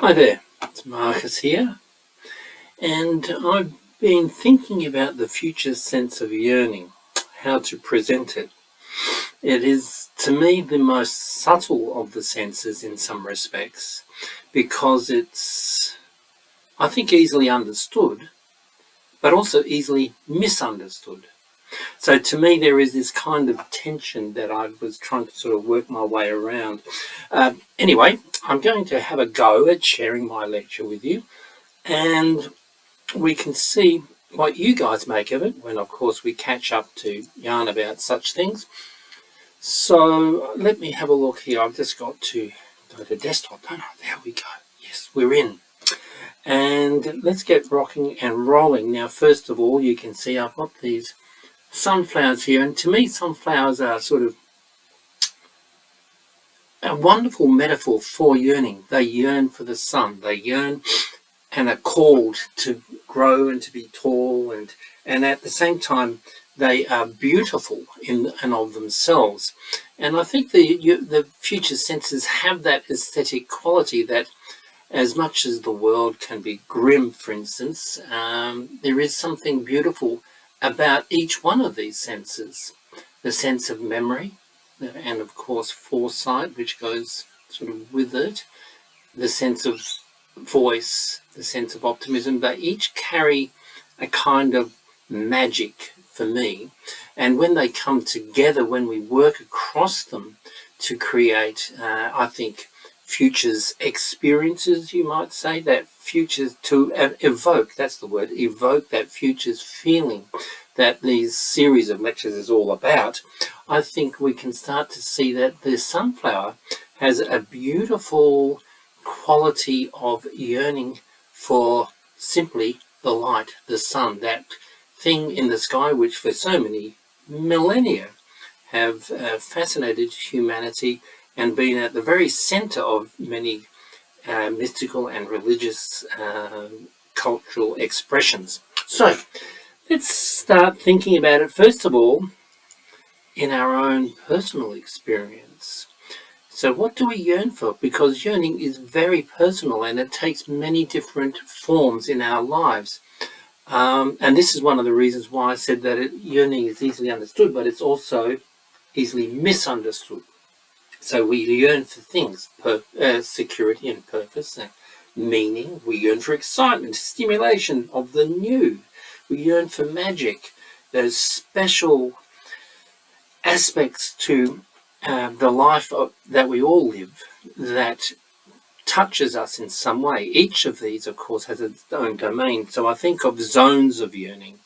Hi there, it's Marcus here, and I've been thinking about the future sense of yearning, how to present it. It is, to me, the most subtle of the senses in some respects, because it's, I think, easily understood, but also easily misunderstood. So to me, there is this kind of tension that I was trying to sort of work my way around. Anyway, I'm going to have a go at sharing my lecture with you, and we can see what you guys make of it when, of course, we catch up to yarn about such things. So let me have a look here. I've just got to go to desktop, don't I? There we go. Yes, we're in. And let's get rocking and rolling. Now, first of all, you can see I've got these sunflowers here, and to me sunflowers are sort of a wonderful metaphor for yearning. They yearn for the sun, they yearn and are called to grow and to be tall, and at the same time they are beautiful in and of themselves. And I think the future senses have that aesthetic quality that, as much as the world can be grim, for instance, there is something beautiful about each one of these senses. The sense of memory, and of course foresight, which goes sort of with it, the sense of voice, the sense of optimism. They each carry a kind of magic for me, and when they come together, when we work across them to create, I think, futures experiences, you might say, that futures to evoke, that's the word, evoke that futures feeling that these series of lectures is all about. I think we can start to see that the sunflower has a beautiful quality of yearning for simply the light, the sun, that thing in the sky which for so many millennia have fascinated humanity and been at the very center of many mystical and religious cultural expressions. So let's start thinking about it, first of all, in our own personal experience. So what do we yearn for? Because yearning is very personal and it takes many different forms in our lives. And this is one of the reasons why I said that yearning is easily understood, but it's also easily misunderstood. So we yearn for things, security and purpose, meaning. We yearn for excitement, stimulation of the new. We yearn for magic, those special aspects to the life that we all live that touches us in some way. Each of these, of course, has its own domain. So I think of zones of yearning,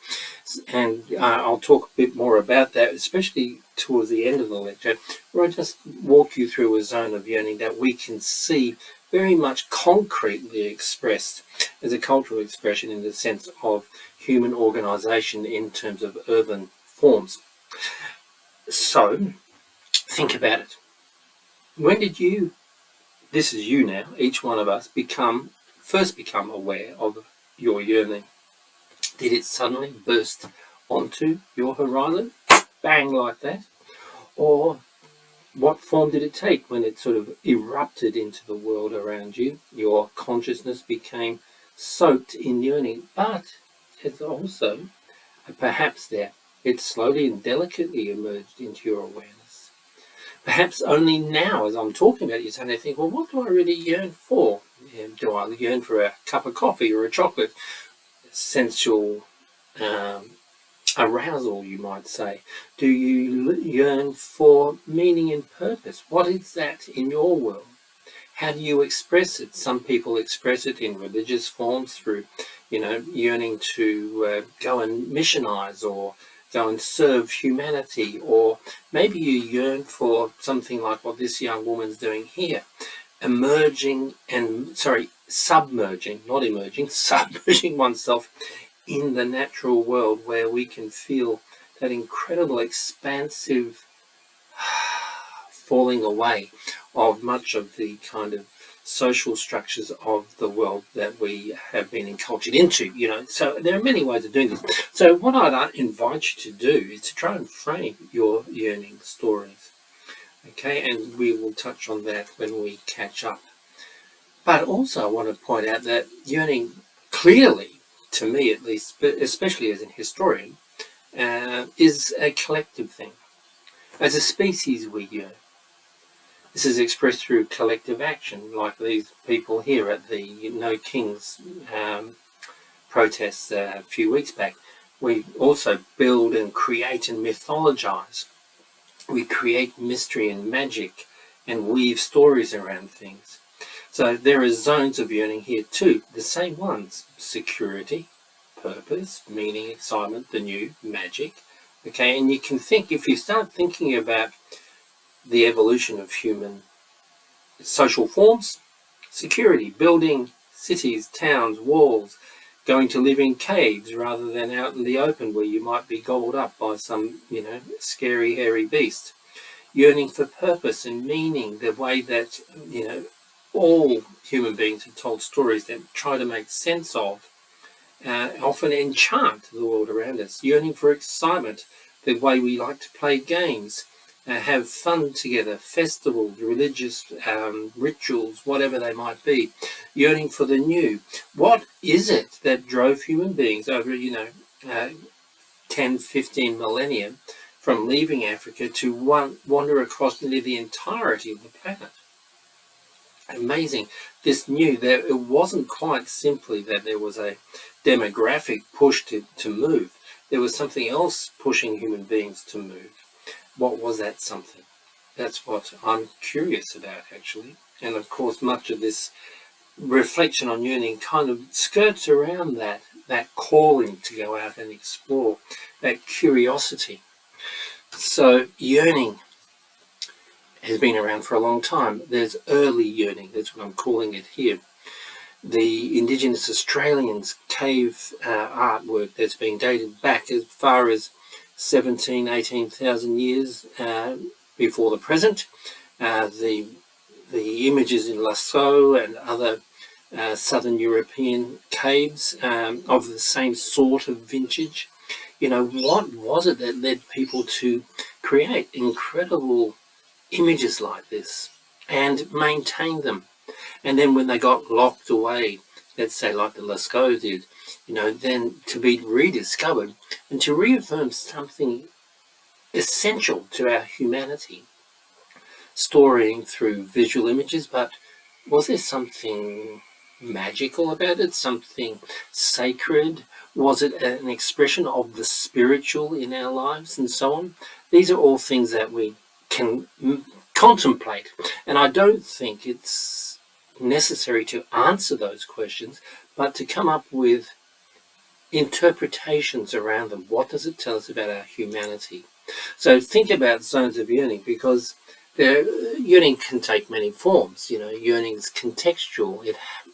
and I'll talk a bit more about that, especially towards the end of the lecture, where I just walk you through a zone of yearning that we can see very much concretely expressed as a cultural expression in the sense of human organization in terms of urban forms. So think about it. When did you, this is you now, each one of us, first become aware of your yearning? Did it suddenly burst onto your horizon, bang, like that? Or what form did it take when it sort of erupted into the world around you? Your consciousness became soaked in yearning, but it's also, perhaps there, it slowly and delicately emerged into your awareness. Perhaps only now, as I'm talking about it, you're starting to think, well, what do I really yearn for? Do I yearn for a cup of coffee or a chocolate? Sensual arousal, you might say. Do you yearn for meaning and purpose? What is that in your world? How do you express it? Some people express it in religious forms through, yearning to go and missionize or go and serve humanity, or maybe you yearn for something like what this young woman's doing here, submerging, not emerging, submerging oneself in the natural world, where we can feel that incredible expansive falling away of much of the kind of social structures of the world that we have been encultured into, So there are many ways of doing this. So what I'd invite you to do is to try and frame your yearning stories, okay? And we will touch on that when we catch up. But also I want to point out that yearning clearly, to me at least, but especially as an historian, is a collective thing. As a species, we yearn. This is expressed through collective action, like these people here at the No Kings protests a few weeks back. We also build and create and mythologize. We create mystery and magic and weave stories around things. So there are zones of yearning here too, the same ones: security, purpose, meaning, excitement, the new, magic. Okay, and you can think, if you start thinking about the evolution of human social forms, security, building cities, towns, walls, going to live in caves rather than out in the open where you might be gobbled up by some, scary, hairy beast. Yearning for purpose and meaning, the way that, all human beings are told stories that try to make sense of, often enchant the world around us. Yearning for excitement, the way we like to play games, have fun together, festivals, religious rituals, whatever they might be. Yearning for the new. What is it that drove human beings over, 10, 15 millennia from leaving Africa to wander across nearly the entirety of the planet? Amazing. This knew that it wasn't quite simply that there was a demographic push to move. There was something else pushing human beings to move. What was that something? That's what I'm curious about, actually. And of course, much of this reflection on yearning kind of skirts around that calling to go out and explore, that curiosity. So yearning has been around for a long time. There's early yearning, that's what I'm calling it here. The Indigenous Australians' cave artwork that's been dated back as far as 17,000, 18,000 years before the present. The images in Lascaux and other southern European caves of the same sort of vintage. What was it that led people to create incredible images like this and maintain them? And then when they got locked away, let's say like the Lascaux did, then to be rediscovered and to reaffirm something essential to our humanity, storing through visual images. But was there something magical about it, something sacred? Was it an expression of the spiritual in our lives and so on? These are all things that we can contemplate, and I don't think it's necessary to answer those questions, but to come up with interpretations around them. What does it tell us about our humanity? So think about zones of yearning, because yearning can take many forms. Yearning is contextual.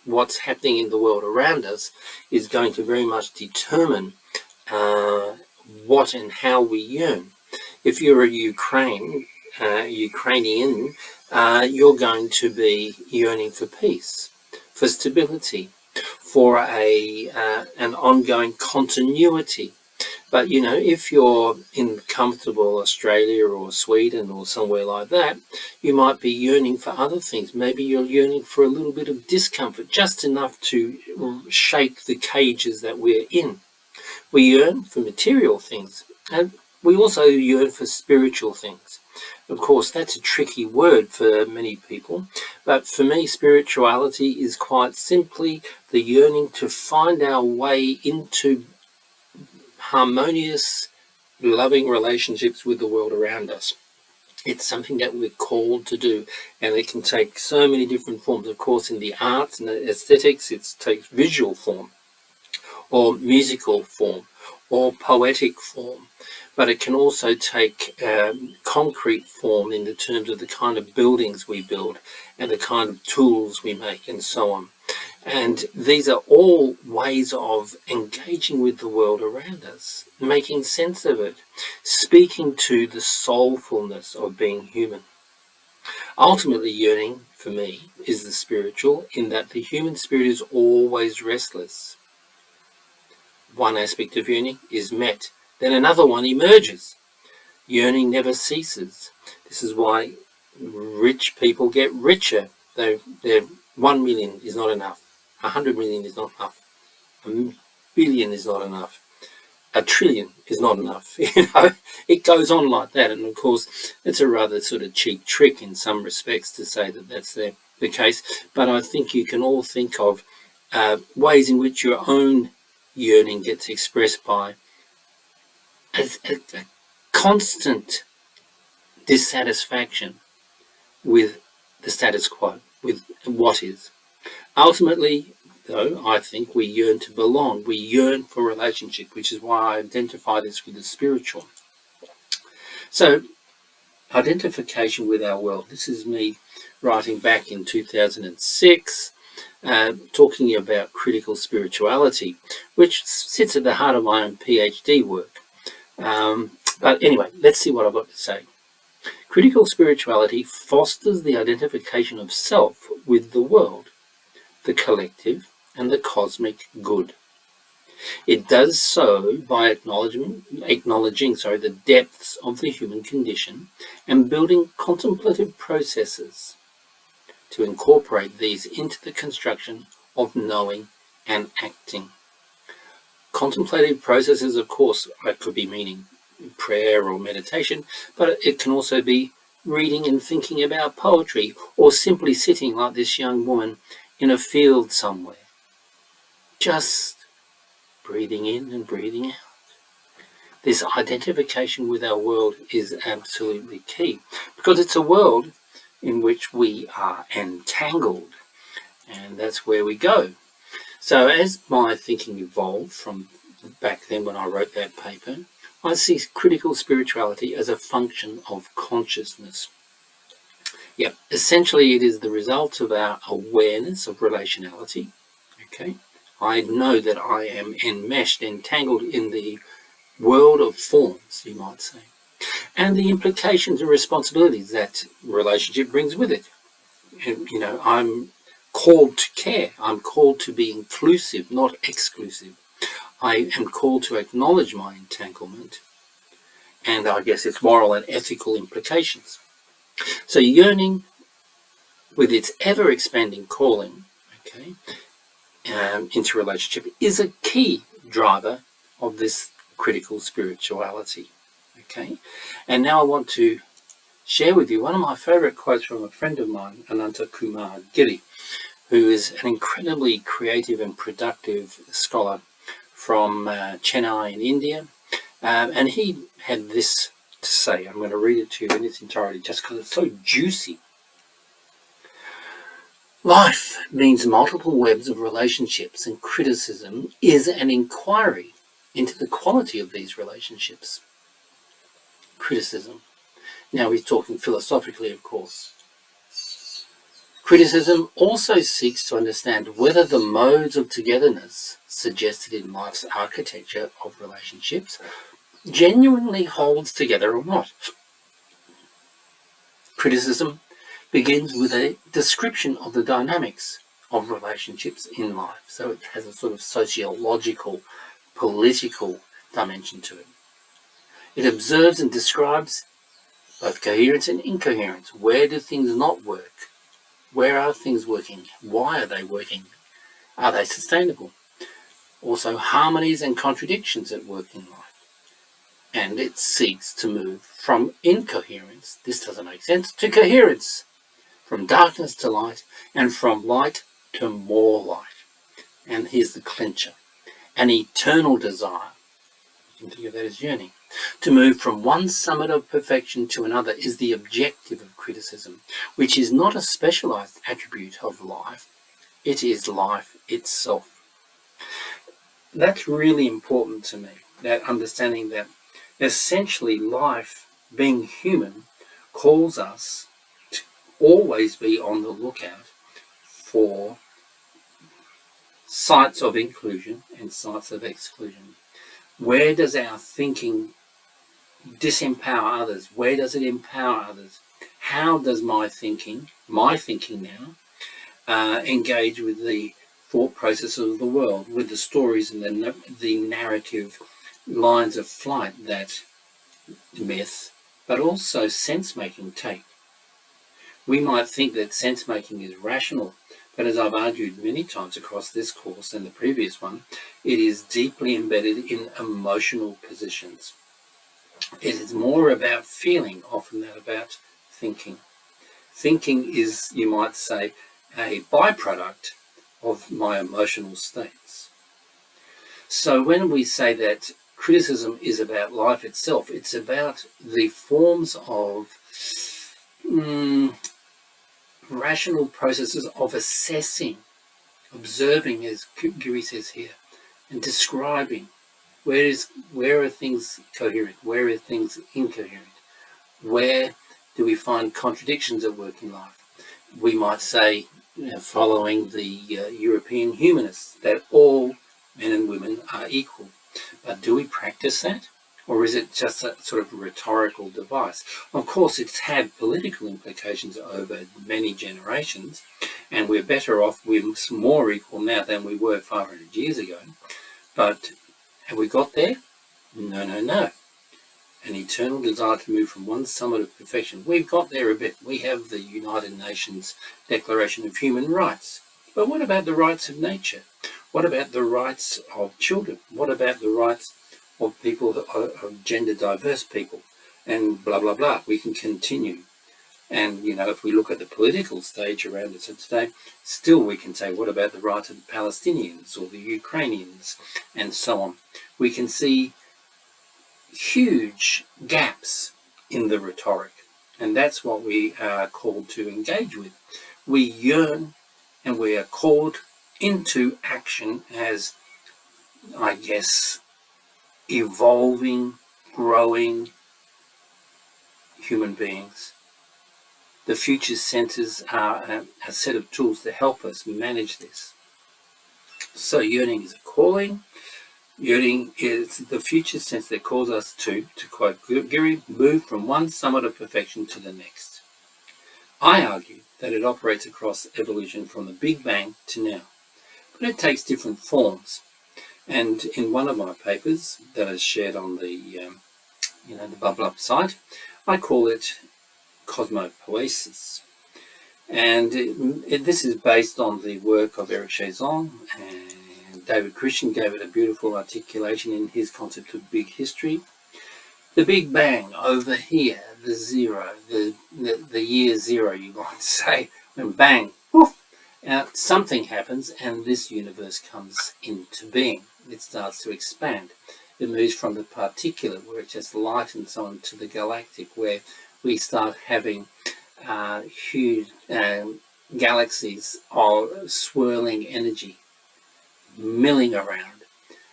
What's happening in the world around us is going to very much determine what and how we yearn. If you're a Ukrainian, you're going to be yearning for peace, for stability, for an ongoing continuity. But if you're in comfortable Australia or Sweden or somewhere like that, you might be yearning for other things. Maybe you're yearning for a little bit of discomfort, just enough to shake the cages that we're in. We yearn for material things, and we also yearn for spiritual things. Of course, that's a tricky word for many people, but for me, spirituality is quite simply the yearning to find our way into harmonious, loving relationships with the world around us. It's something that we're called to do, and it can take so many different forms. Of course, in the arts and the aesthetics, it takes visual form, or musical form, or poetic form, but it can also take concrete form in the terms of the kind of buildings we build and the kind of tools we make and so on. And these are all ways of engaging with the world around us, making sense of it, speaking to the soulfulness of being human. Ultimately, yearning, for me, is the spiritual, in that the human spirit is always restless. One aspect of yearning is met, then another one emerges. Yearning never ceases. This is why rich people get richer. They're 1 million is not enough. 100 million is not enough. A billion is not enough. A trillion is not enough. It goes on like that. And of course, it's a rather sort of cheap trick in some respects to say that that's the case. But I think you can all think of ways in which your own yearning gets expressed by a constant dissatisfaction with the status quo, with what is. Ultimately, though, I think we yearn to belong. We yearn for relationship, which is why I identify this with the spiritual. So, identification with our world. This is me writing back in 2006, talking about critical spirituality, which sits at the heart of my own PhD work. But anyway, let's see what I've got to say. Critical spirituality fosters the identification of self with the world, the collective, and the cosmic good. It does so by acknowledging the depths of the human condition and building contemplative processes to incorporate these into the construction of knowing and acting. Contemplative processes, of course, could be meaning prayer or meditation, but it can also be reading and thinking about poetry, or simply sitting like this young woman in a field somewhere, just breathing in and breathing out. This identification with our world is absolutely key, because it's a world in which we are entangled, and that's where we go. So as my thinking evolved from back then when I wrote that paper, I see critical spirituality as a function of consciousness. Yep, essentially it is the result of our awareness of relationality. Okay, I know that I am enmeshed, entangled in the world of forms, you might say, and the implications and responsibilities that relationship brings with it. And, I'm called to care. I'm called to be inclusive, not exclusive. I am called to acknowledge my entanglement, and I guess its moral and ethical implications. So yearning, with its ever-expanding calling, okay, into relationship, is a key driver of this critical spirituality. Okay, and now I want to share with you one of my favorite quotes from a friend of mine, Ananta Kumar Giri, who is an incredibly creative and productive scholar from Chennai in India, and he had this to say. I'm going to read it to you in its entirety just because it's so juicy. Life means multiple webs of relationships, and criticism is an inquiry into the quality of these relationships. Criticism. Now he's talking philosophically, of course. Criticism also seeks to understand whether the modes of togetherness suggested in life's architecture of relationships genuinely holds together or not. Criticism begins with a description of the dynamics of relationships in life. So it has a sort of sociological, political dimension to it. It observes and describes both coherence and incoherence. Where do things not work? Where are things working? Why are they working? Are they sustainable? Also, harmonies and contradictions at work in life. And it seeks to move from incoherence, this doesn't make sense, to coherence, from darkness to light, and from light to more light. And here's the clincher. An eternal desire, you can think of that as yearning, to move from one summit of perfection to another is the objective of criticism, which is not a specialized attribute of life, it is life itself. That's really important to me, that understanding that essentially life, being human, calls us to always be on the lookout for sites of inclusion and sites of exclusion. Where does our thinking disempower others? Where does it empower others? How does my thinking now, engage with the thought process of the world, with the stories and the narrative lines of flight that myth, but also sense-making take? We might think that sense-making is rational, But as I've argued many times across this course and the previous one, it is deeply embedded in emotional positions. It is more about feeling often than about thinking. Thinking is, you might say, a byproduct of my emotional states. So when we say that criticism is about life itself, it's about the forms of rational processes of assessing, observing, as Giri says here, and describing where are things coherent, where are things incoherent, where do we find contradictions at work in life. We might say, following the European humanists, that all men and women are equal. But do we practice that? Or is it just a sort of rhetorical device? Of course, it's had political implications over many generations, and we're better off, we're more equal now than we were 500 years ago. But have we got there? No. An eternal desire to move from one summit of perfection. We've got there a bit. We have the United Nations Declaration of Human Rights. But what about the rights of nature? What about the rights of children? What about the rights of people, of gender diverse people? And blah, blah, blah. We can continue. And, if we look at the political stage around us today, still we can say, what about the rights of the Palestinians or the Ukrainians and so on? We can see huge gaps in the rhetoric, and that's what we are called to engage with. We yearn and we are called into action as, I guess, evolving, growing human beings. The future centers are a set of tools to help us manage this. So yearning is a calling. Yearning is the future sense that calls us to quote Giri, move from one summit of perfection to the next. I argue that it operates across evolution from the Big Bang to now, but it takes different forms. And in one of my papers that is shared on the Bubble Up site, I call it cosmopoesis. And this is based on the work of Eric Chazon, and David Christian gave it a beautiful articulation in his concept of big history. The Big Bang over here, the zero, the year zero, you might say, when bang, woof, something happens and this universe comes into being. It starts to expand. It moves from the particulate, where it's just light and so on, to the galactic, where we start having huge galaxies of swirling energy milling around.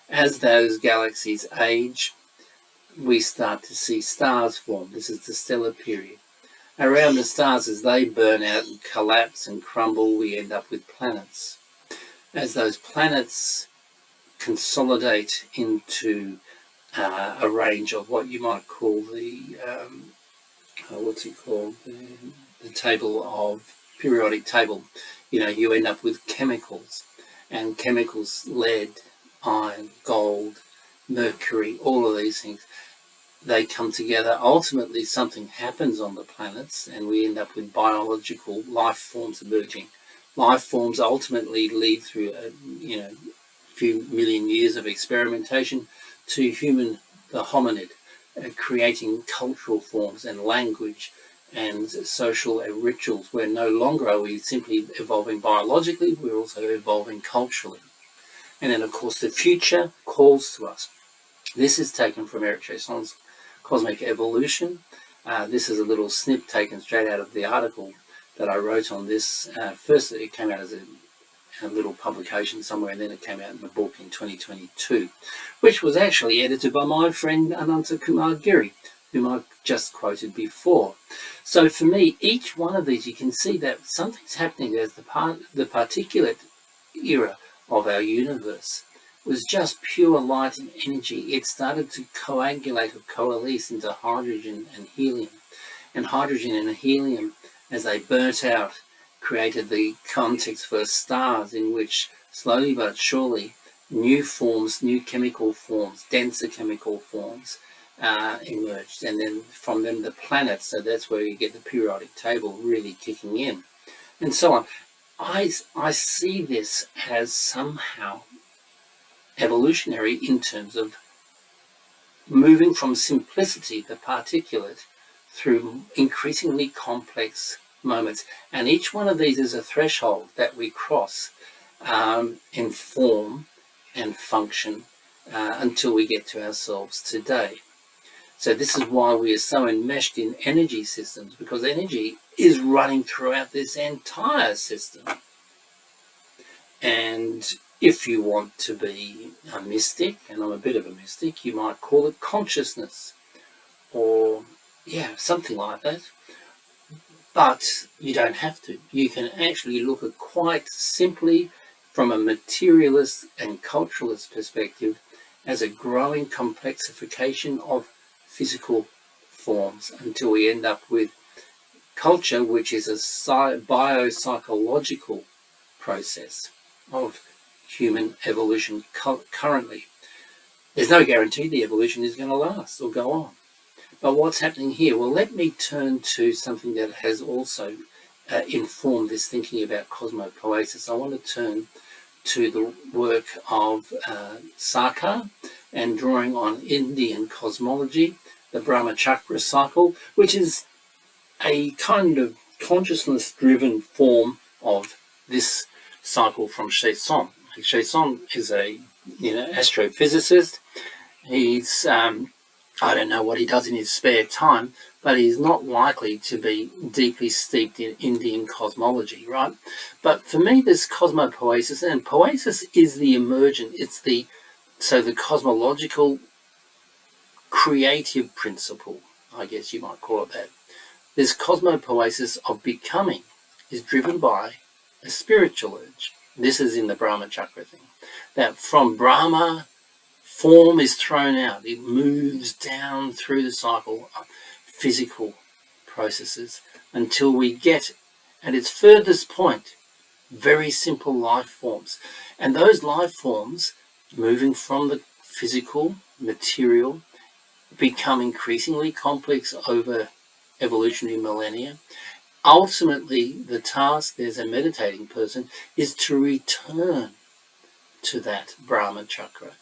As those galaxies age, we start to see stars form. This is the stellar period. Around the stars, as they burn out and collapse and crumble, we end up with planets. As those planets consolidate into a range of what you might call the the table of periodic table, you end up with chemicals, and chemicals, lead, iron, gold, mercury, all of these things, they come together. Ultimately something happens on the planets and we end up with biological life forms emerging. Life forms ultimately lead through a few million years of experimentation to the hominid, creating cultural forms and language and social rituals, where no longer are we simply evolving biologically, we're also evolving culturally. And then of course the future calls to us. This is taken from Eric Chazon's Cosmic Evolution. This is a little snip taken straight out of the article that I wrote on this. First it came out as a little publication somewhere, and then it came out in the book in 2022, which was actually edited by my friend Ananta Kumar Giri, whom I just quoted before. So for me, each one of these, you can see that something's happening as the particulate era of our universe was just pure light and energy. It started to coagulate or coalesce into hydrogen and helium. And hydrogen and helium, as they burnt out, created the context for stars, in which slowly but surely new forms, new chemical forms, denser chemical forms emerged. And then from them the planets, so that's where you get the periodic table really kicking in, and so on. I see this as somehow evolutionary in terms of moving from simplicity, the particulate, through increasingly complex moments. And each one of these is a threshold that we cross in form and function until we get to ourselves today. So this is why we are so enmeshed in energy systems, because energy is running throughout this entire system. And if you want to be a mystic, and I'm a bit of a mystic, you might call it consciousness, or something like that. But you don't have to. You can actually look at quite simply from a materialist and culturalist perspective as a growing complexification of physical forms until we end up with culture, which is a biopsychological process of human evolution currently. There's no guarantee the evolution is going to last or go on. But what's happening here? Well, let me turn to something that has also informed this thinking about cosmopoesis. I want to turn to the work of Sarkar and drawing on Indian cosmology, the Brahma Chakra cycle, which is a kind of consciousness-driven form of this cycle from Shesong. Shesong is a astrophysicist. He's I don't know what he does in his spare time, but he's not likely to be deeply steeped in Indian cosmology, right? But for me, this cosmopoesis, and poesis is the emergent, the cosmological creative principle, I guess you might call it that. This cosmopoesis of becoming is driven by a spiritual urge. This is in the Brahma Chakra thing. That from Brahma, form is thrown out. It moves down through the cycle of physical processes until we get, at its furthest point, very simple life forms. And those life forms, moving from the physical, material, become increasingly complex over evolutionary millennia. Ultimately, the task, as a meditating person, is to return to that Brahma Chakra,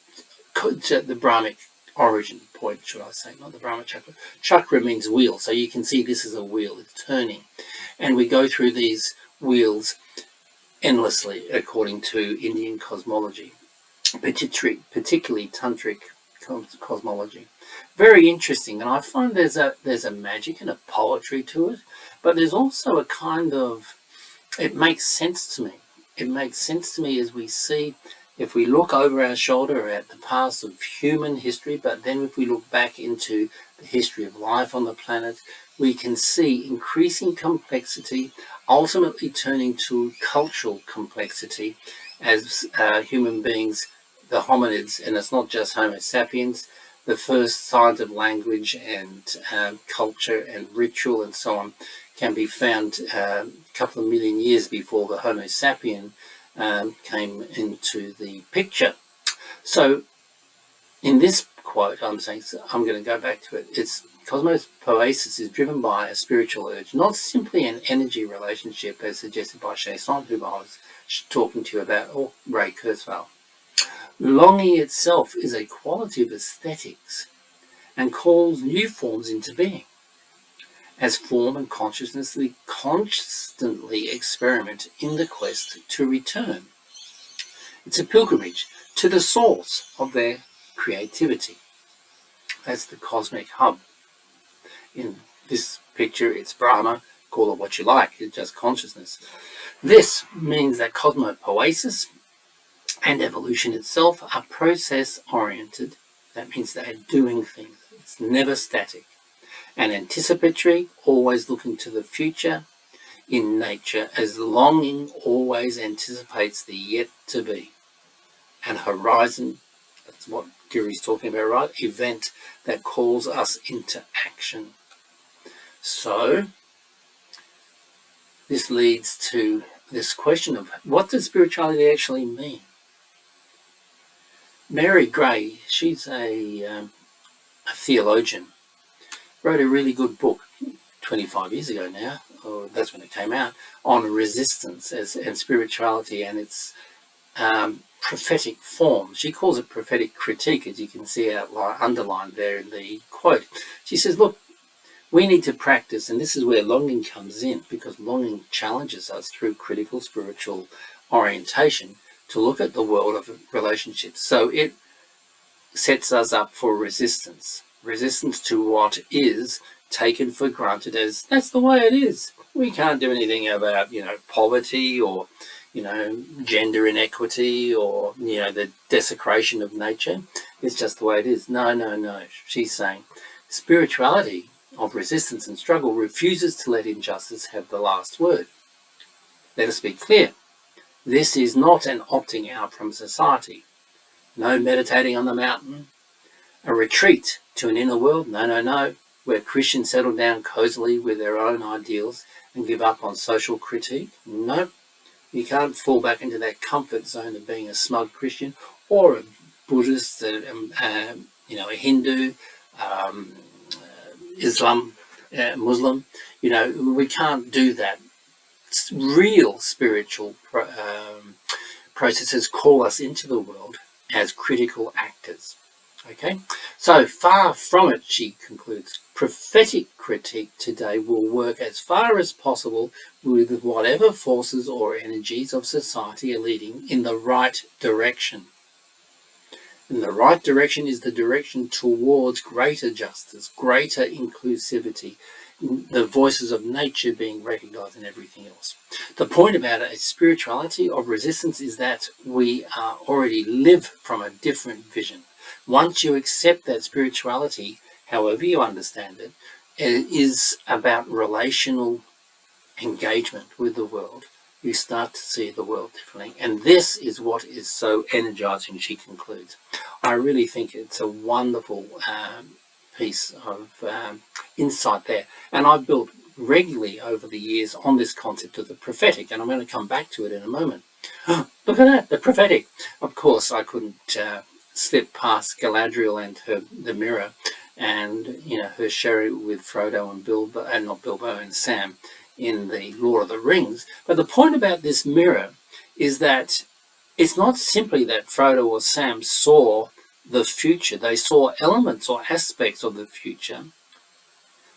the Brahmic origin point, should I say, not the Brahma Chakra. Chakra means wheel, so you can see this is a wheel, it's turning. And we go through these wheels endlessly, according to Indian cosmology, particularly tantric cosmology. Very interesting, and I find there's a magic and a poetry to it, but there's also a kind of, it makes sense to me. It makes sense to me as we see, if we look over our shoulder at the past of human history, but then if we look back into the history of life on the planet, we can see increasing complexity, ultimately turning to cultural complexity as human beings, the hominids, and it's not just Homo sapiens, the first signs of language and culture and ritual and so on can be found a couple of million years before the Homo sapien came into the picture. So in this quote, I'm going to go back to it. It's cosmopoesis is driven by a spiritual urge, not simply an energy relationship as suggested by Shesong, who I was talking to you about, or Ray Kurzweil. Longing itself is a quality of aesthetics and calls new forms into being. As form and consciousness, we constantly experiment in the quest to return. It's a pilgrimage to the source of their creativity. That's the cosmic hub. In this picture, it's Brahma. Call it what you like. It's just consciousness. This means that cosmopoesis and evolution itself are process-oriented. That means they're doing things. It's never static. And anticipatory, always looking to the future in nature, as longing always anticipates the yet to be. And horizon, that's what Guru's talking about, right? Event that calls us into action. So this leads to this question of what does spirituality actually mean? Mary Gray, she's a theologian, wrote a really good book 25 years ago now or that's when it came out, on resistance and spirituality and its prophetic form. She calls it prophetic critique, as you can see underlined there in the quote. She says, look, we need to practice, and this is where longing comes in, because longing challenges us through critical spiritual orientation to look at the world of relationships. So it sets us up for resistance to what is taken for granted as that's the way it is. We can't do anything about, poverty or, gender inequity or, the desecration of nature. It's just the way it is. No. She's saying spirituality of resistance and struggle refuses to let injustice have the last word. Let us be clear. This is not an opting out from society. No meditating on the mountain. A retreat to an inner world. No. Where Christians settle down cozily with their own ideals and give up on social critique. No. You can't fall back into that comfort zone of being a smug Christian or a Buddhist, a Hindu, Islam, Muslim. We can't do that. Real spiritual processes call us into the world as critical actors. Okay, so far from it, she concludes, prophetic critique today will work as far as possible with whatever forces or energies of society are leading in the right direction. And the right direction is the direction towards greater justice, greater inclusivity, the voices of nature being recognized in everything else. The point about a spirituality of resistance is that we already live from a different vision. Once you accept that spirituality, however you understand it, is about relational engagement with the world, you start to see the world differently. And this is what is so energizing, she concludes. I really think it's a wonderful piece of insight there. And I've built regularly over the years on this concept of the prophetic, and I'm going to come back to it in a moment. Look at that, the prophetic. Of course, I couldn't slip past Galadriel and the mirror and, her sherry with Frodo and Bilbo, and not Bilbo and Sam in the Lord of the Rings. But the point about this mirror is that it's not simply that Frodo or Sam saw the future. They saw elements or aspects of the future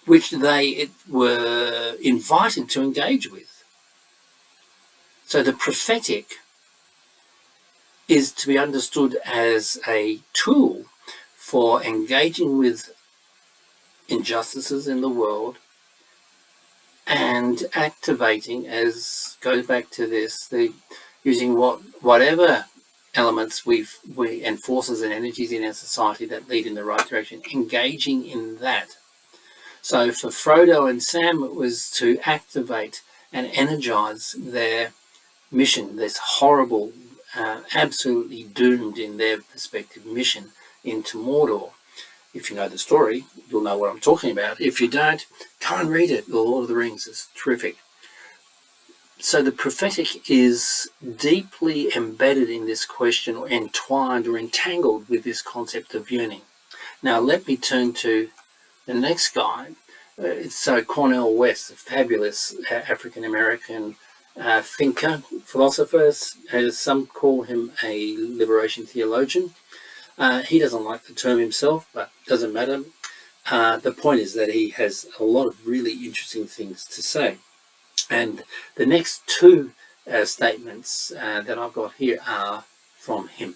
which they were invited to engage with. So the prophetic is to be understood as a tool for engaging with injustices in the world and activating, as goes back to this, using whatever elements and forces and energies in our society that lead in the right direction, engaging in that. So for Frodo and Sam, it was to activate and energize their mission, this horrible, absolutely doomed in their perspective mission into Mordor. If you know the story, you'll know what I'm talking about. If you don't, go and read it. The Lord of the Rings is terrific. So the prophetic is deeply embedded in this question, or entwined or entangled with this concept of yearning. Now let me turn to the next guy. So Cornel West, a fabulous African-American thinker, philosopher, as some call him a liberation theologian. He doesn't like the term himself, but doesn't matter. The point is that he has a lot of really interesting things to say. And the next two statements that I've got here are from him.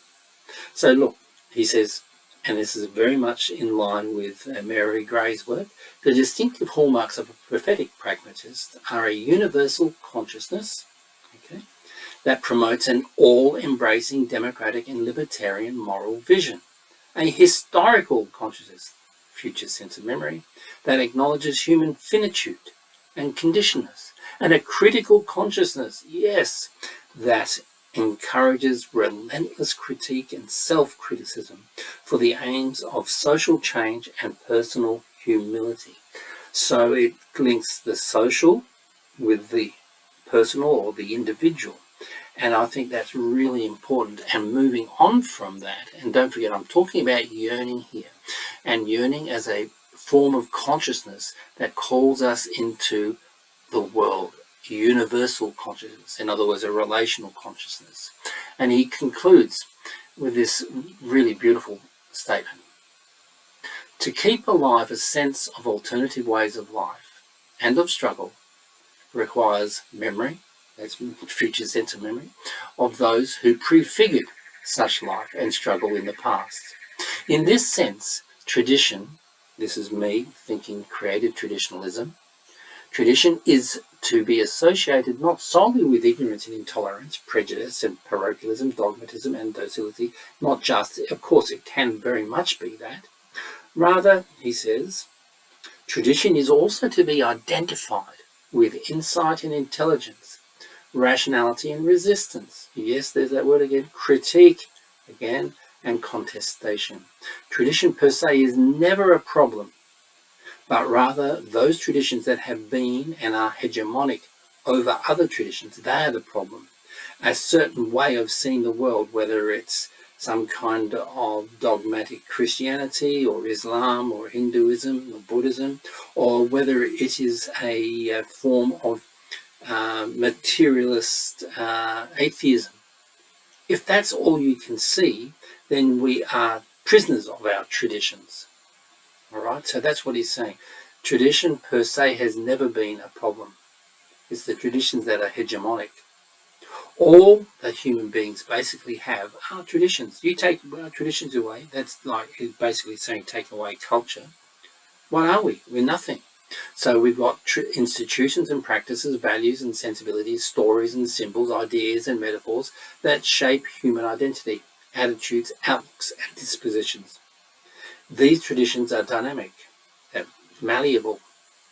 So look, he says, and this is very much in line with Mary Gray's work, the distinctive hallmarks of a prophetic pragmatist are a universal consciousness, that promotes an all-embracing democratic and libertarian moral vision, a historical consciousness, future sense of memory, that acknowledges human finitude and conditionedness, and a critical consciousness, yes, that encourages relentless critique and self-criticism for the aims of social change and personal humility. So it links the social with the personal or the individual. And I think that's really important. And moving on from that, and don't forget, I'm talking about yearning here, and yearning as a form of consciousness that calls us into the world, universal consciousness, in other words, a relational consciousness. And he concludes with this really beautiful statement. To keep alive a sense of alternative ways of life and of struggle requires memory, that's future sense of memory, of those who prefigured such life and struggle in the past. In this sense, tradition, this is me thinking creative traditionalism, tradition is to be associated not solely with ignorance and intolerance, prejudice and parochialism, dogmatism and docility, not just, of course it can very much be that. Rather, he says, tradition is also to be identified with insight and intelligence, rationality and resistance. Yes, there's that word again, critique, again, and contestation. Tradition per se is never a problem, but rather those traditions that have been and are hegemonic over other traditions, they are the problem. A certain way of seeing the world, whether it's some kind of dogmatic Christianity or Islam or Hinduism or Buddhism, or whether it is a form of materialist atheism. If that's all you can see, then we are prisoners of our traditions. All right, so that's what he's saying. Tradition per se has never been a problem. It's the traditions that are hegemonic. All that human beings basically have are traditions. You take traditions away, that's like basically saying take away culture. What are we? We're nothing. So we've got institutions and practices, values and sensibilities, stories and symbols, ideas and metaphors that shape human identity, attitudes, outlooks and dispositions. These traditions are dynamic, malleable,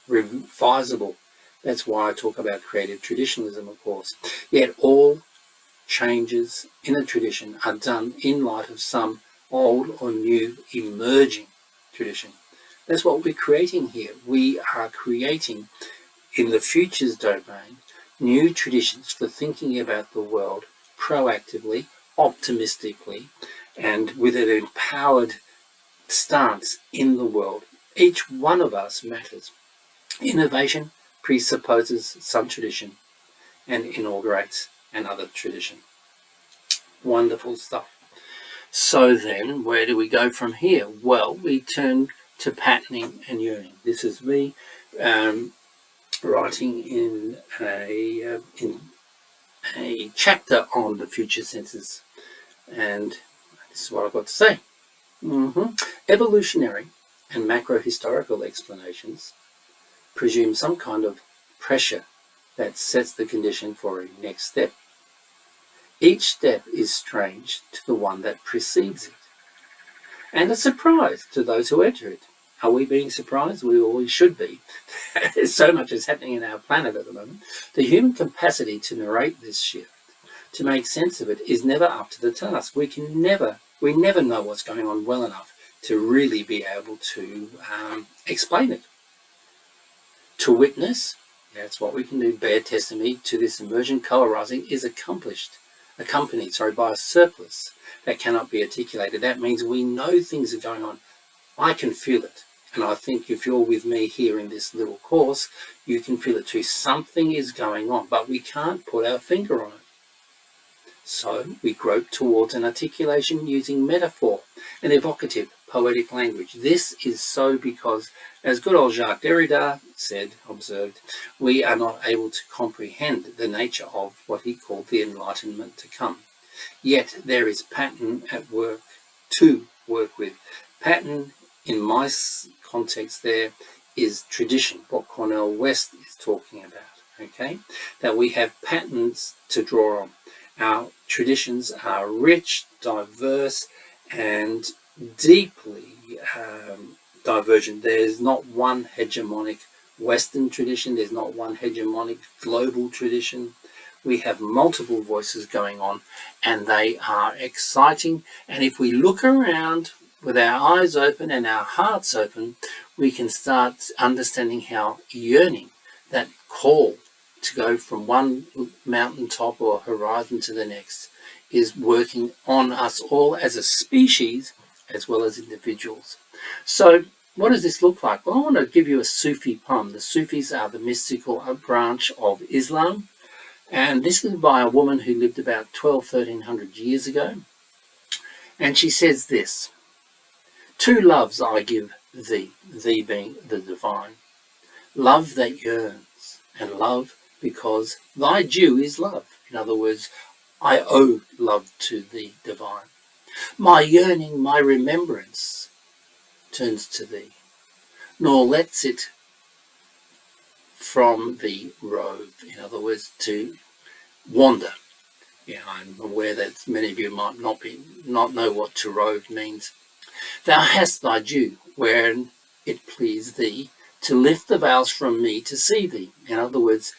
revisable. That's why I talk about creative traditionalism, of course. Yet all changes in a tradition are done in light of some old or new emerging tradition. That's what we're creating here. We are creating, in the futures domain, new traditions for thinking about the world proactively, optimistically, and with an empowered stance in the world. Each one of us matters. Innovation presupposes some tradition and inaugurates another tradition. Wonderful stuff. So then, where do we go from here? Well, we turn to patterning and yearning. This is me writing in a chapter on the future senses, and this is what I've got to say. Evolutionary and macro-historical explanations presume some kind of pressure that sets the condition for a next step. Each step is strange to the one that precedes it, and a surprise to those who enter it. Are we being surprised? We always should be. There's so much is happening in our planet at the moment. The human capacity to narrate this shift, to make sense of it, is never up to the task. We never know what's going on well enough to really be able to explain it. To witness, that's what we can do, bear testimony to this emergent co-arising is accompanied by a surplus that cannot be articulated. That means we know things are going on. I can feel it. And I think if you're with me here in this little course, you can feel it too. Something is going on, but we can't put our finger on it. So we grope towards an articulation using metaphor and evocative poetic language. This is so because, as good old Jacques Derrida observed, we are not able to comprehend the nature of what he called the enlightenment to come. Yet there is pattern at work to work with. Pattern, in my context there, is tradition, what Cornel West is talking about, okay? That we have patterns to draw on. Our traditions are rich, diverse, and deeply divergent. There's not one hegemonic Western tradition. There's not one hegemonic global tradition. We have multiple voices going on, and they are exciting. And if we look around with our eyes open and our hearts open, we can start understanding how yearning, that call to go from one mountaintop or horizon to the next, is working on us all as a species as well as individuals. So what does this look like? Well, I want to give you a Sufi poem. The Sufis are the mystical branch of Islam. And this is by a woman who lived about 1300 years ago. And she says this: two loves I give thee, thee being the divine. Love that yearns, and love because thy due is love. In other words, I owe love to the divine. My yearning, my remembrance turns to thee, nor lets it from the rove. In other words, to wander. Yeah, I'm aware that many of you might not know what to rove means. Thou hast thy due, wherein it please thee to lift the veils from me to see thee. In other words,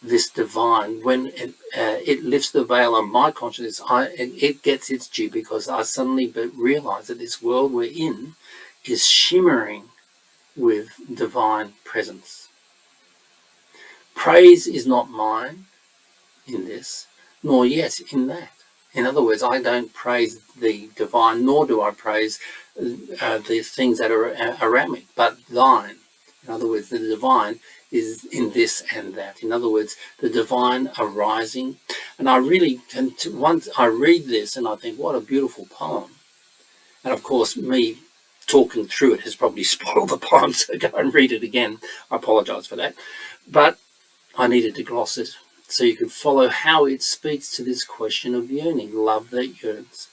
this divine, when it lifts the veil on my consciousness, it gets its due, because I suddenly realize that this world we're in is shimmering with divine presence. Praise is not mine in this, nor yet in that. In other words, I don't praise the divine, nor do I praise the things that are around me, but thine. In other words, the divine is in this and that. In other words, the divine arising. And I really can, once I read this and I think, what a beautiful poem. And of course, me talking through it has probably spoiled the poem, so go and read it again. I apologize for that. But I needed to gloss it so you could follow how it speaks to this question of yearning, love that yearns.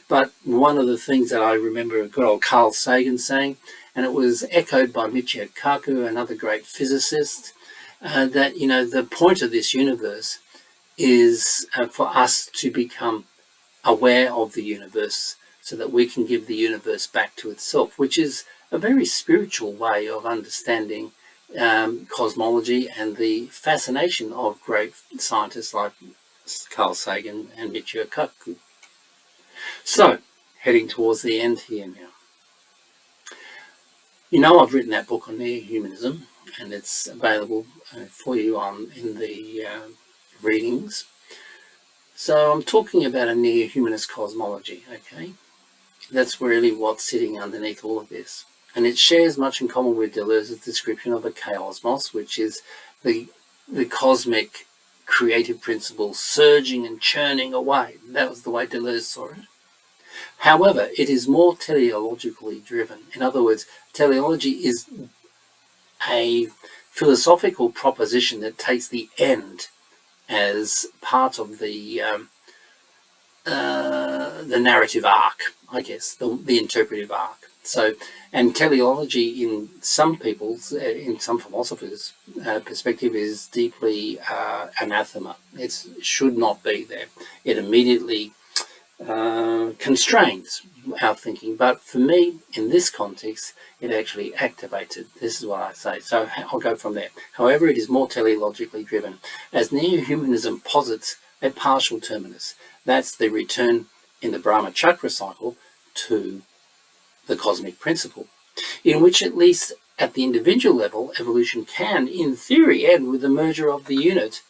But one of the things that I remember good old Carl Sagan saying, and it was echoed by Michio Kaku, another great physicist, that, you know, the point of this universe is for us to become aware of the universe so that we can give the universe back to itself, which is a very spiritual way of understanding cosmology and the fascination of great scientists like Carl Sagan and Michio Kaku. So, heading towards the end here now. You know, I've written that book on neo-humanism, and it's available for you in the readings. So I'm talking about a neo-humanist cosmology, okay? That's really what's sitting underneath all of this. And it shares much in common with Deleuze's description of a chaosmos, which is the cosmic creative principle surging and churning away. That was the way Deleuze saw it. However, it is more teleologically driven. In other words, teleology is a philosophical proposition that takes the end as part of the narrative arc, I guess, the interpretive arc. So, and teleology in some people's, in some philosophers' perspective, is deeply anathema. It should not be there. It immediately constrains our thinking. But for me, in this context, it actually activated. This is what I say. So I'll go from there. However, it is more teleologically driven, as neo-humanism posits a partial terminus. That's the return in the Brahma chakra cycle to the cosmic principle, in which at least at the individual level, evolution can, in theory, end with the merger of the unit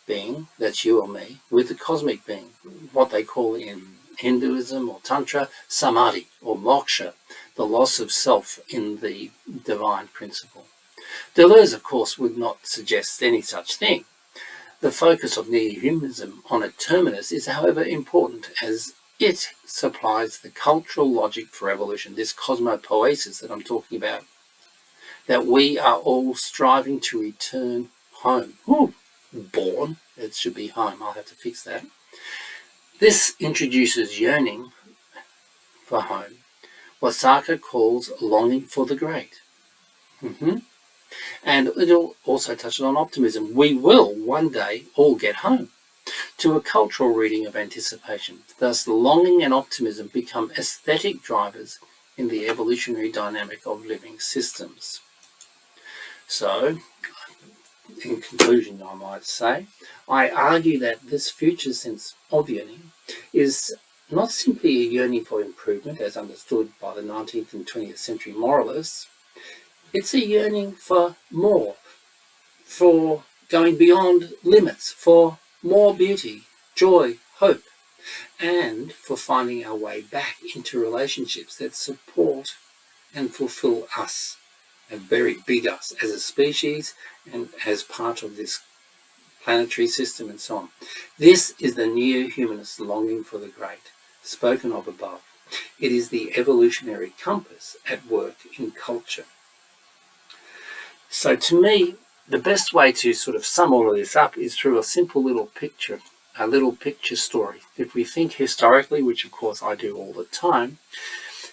being, that's you or me, with the cosmic being, what they call in Hinduism or Tantra, samadhi or moksha, the loss of self in the divine principle. Deleuze, of course, would not suggest any such thing. The focus of neo-humanism on a terminus is, however, important, as it supplies the cultural logic for evolution, this cosmopoesis that I'm talking about, that we are all striving to return home. Ooh, born, it should be home, I'll have to fix that. This introduces yearning for home, what Sartre calls longing for the great. And it also touches on optimism. We will one day all get home, to a cultural reading of anticipation. Thus, longing and optimism become aesthetic drivers in the evolutionary dynamic of living systems. So, in conclusion, I might say, I argue that this future sense of yearning is not simply a yearning for improvement, as understood by the 19th and 20th century moralists. It's a yearning for more, for going beyond limits, for more beauty, joy, hope, and for finding our way back into relationships that support and fulfill us, a very big us, as a species and as part of this planetary system and so on. This is the neo-humanist longing for the great, spoken of above. It is the evolutionary compass at work in culture. So to me, the best way to sort of sum all of this up is through a simple little picture, a little picture story. If we think historically, which of course I do all the time,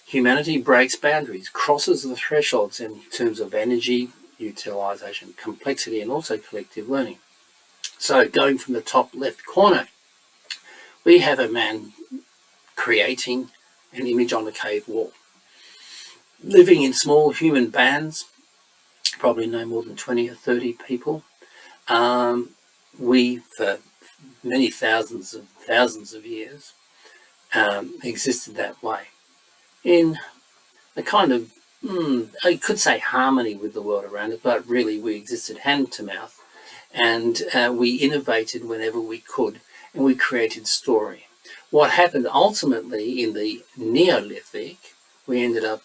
humanity breaks boundaries, crosses the thresholds in terms of energy, utilization, complexity, and also collective learning. So going from the top left corner, we have a man creating an image on a cave wall, living in small human bands, probably no more than 20 or 30 people. We, for many thousands of years, existed that way in a kind of, I could say harmony with the world around it, but really we existed hand to mouth, and we innovated whenever we could, and we created story. What happened ultimately in the Neolithic, we ended up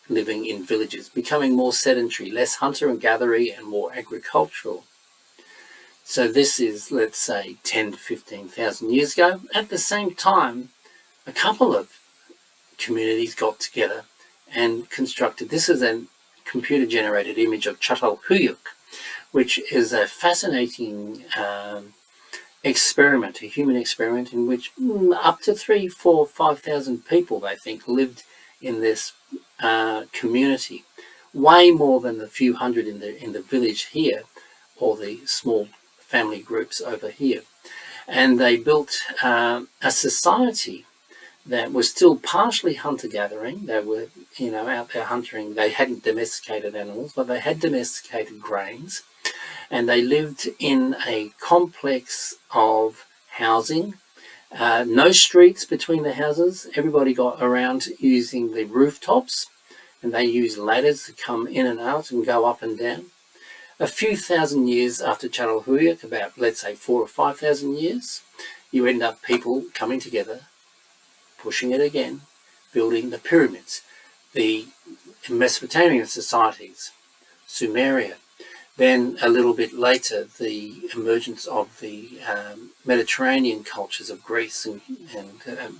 living in villages, becoming more sedentary, less hunter and gatherer and more agricultural. So this is, let's say, 10 to 15,000 years ago. At the same time, a couple of communities got together and constructed, this is a computer-generated image of Çatalhöyük, which is a fascinating experiment, a human experiment in which up to 3,000, 4,000, 5,000 people, they think, lived in this community, way more than the few hundred in the village here, or the small family groups over here. And they built a society that was still partially hunter-gathering. They were, out there hunting. They hadn't domesticated animals, but they had domesticated grains. And they lived in a complex of housing, no streets between the houses. Everybody got around using the rooftops, and they used ladders to come in and out and go up and down. A few thousand years after Çatalhöyük, about, let's say, 4,000 or 5,000 years, you end up people coming together, pushing it again, building the pyramids, the Mesopotamian societies, Sumeria. Then a little bit later, the emergence of the Mediterranean cultures of Greece and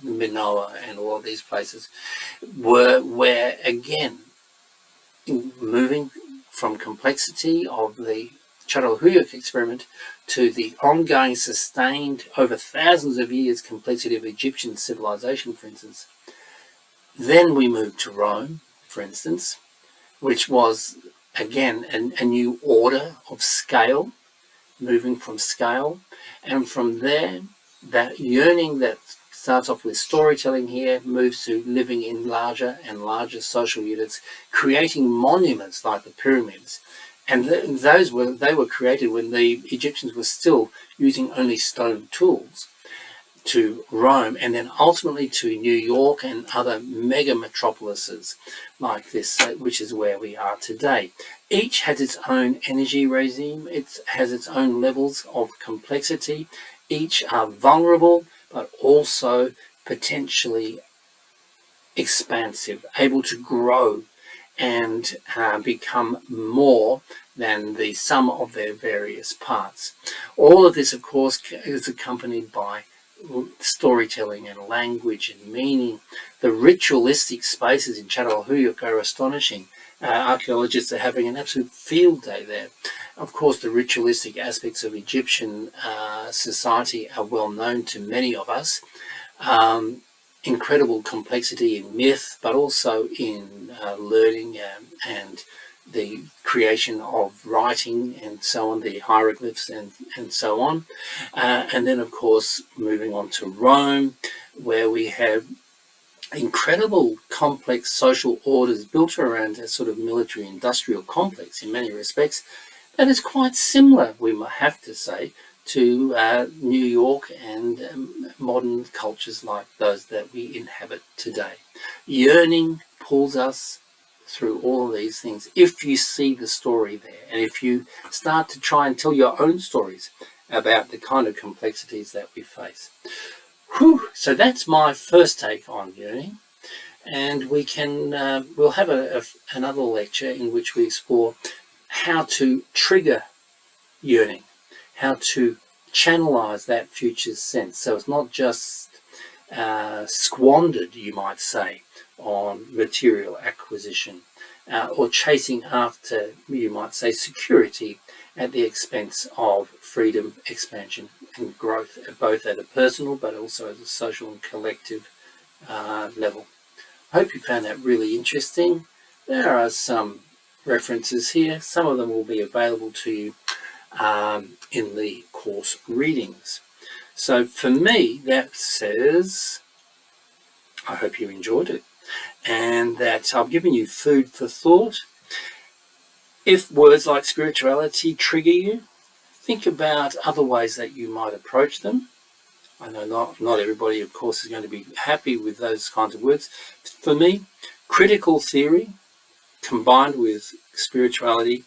Minoa and all of these places were where, again, moving from complexity of the Çatalhöyük experiment to the ongoing, sustained, over thousands of years, complexity of Egyptian civilization, for instance. Then we moved to Rome, for instance, which was, again, a new order of scale, moving from scale. And from there, that yearning that starts off with storytelling here moves to living in larger and larger social units, creating monuments like the pyramids. And they were created when the Egyptians were still using only stone tools, to Rome, and then ultimately to New York and other mega metropolises like this, which is where we are today. Each has its own energy regime, it has its own levels of complexity. Each are vulnerable, but also potentially expansive, able to grow and become more than the sum of their various parts. All of this, of course, is accompanied by storytelling and language and meaning. The ritualistic spaces in Çatalhöyük are astonishing. Archaeologists are having an absolute field day there. Of course, the ritualistic aspects of Egyptian society are well known to many of us. Incredible complexity in myth, but also in learning and the creation of writing and so on, the hieroglyphs and so on. And then, of course, moving on to Rome, where we have incredible complex social orders built around a sort of military industrial complex in many respects that is quite similar, we might have to say, to New York and modern cultures like those that we inhabit today. Yearning pulls us through all of these things if you see the story there, and if you start to try and tell your own stories about the kind of complexities that we face. So that's my first take on yearning. and we can we'll have another lecture in which we explore how to trigger yearning, how to channelize that future sense, so it's not just squandered, you might say, on material acquisition or chasing after, you might say, security at the expense of freedom, expansion and growth, both at a personal but also at a social and collective level. I hope you found that really interesting. There are some references here. Some of them will be available to you in the course readings. So for me, that says, I hope you enjoyed it and that I've given you food for thought. If words like spirituality trigger you, think about other ways that you might approach them. I know not everybody, of course, is going to be happy with those kinds of words. For me, critical theory combined with spirituality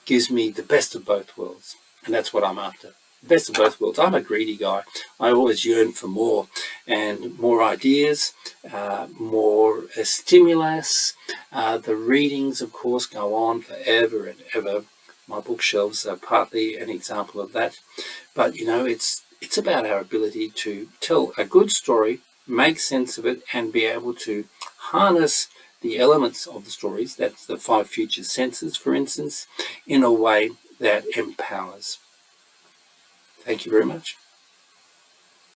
gives me the best of both worlds, and that's what I'm after. Best of both worlds. I'm a greedy guy. I always yearn for more and more ideas, more stimulus. The readings, of course, go on forever and ever. My bookshelves are partly an example of that. But, you know, it's about our ability to tell a good story, make sense of it, and be able to harness the elements of the stories, that's the 5 future senses, for instance, in a way that empowers. Thank you very much.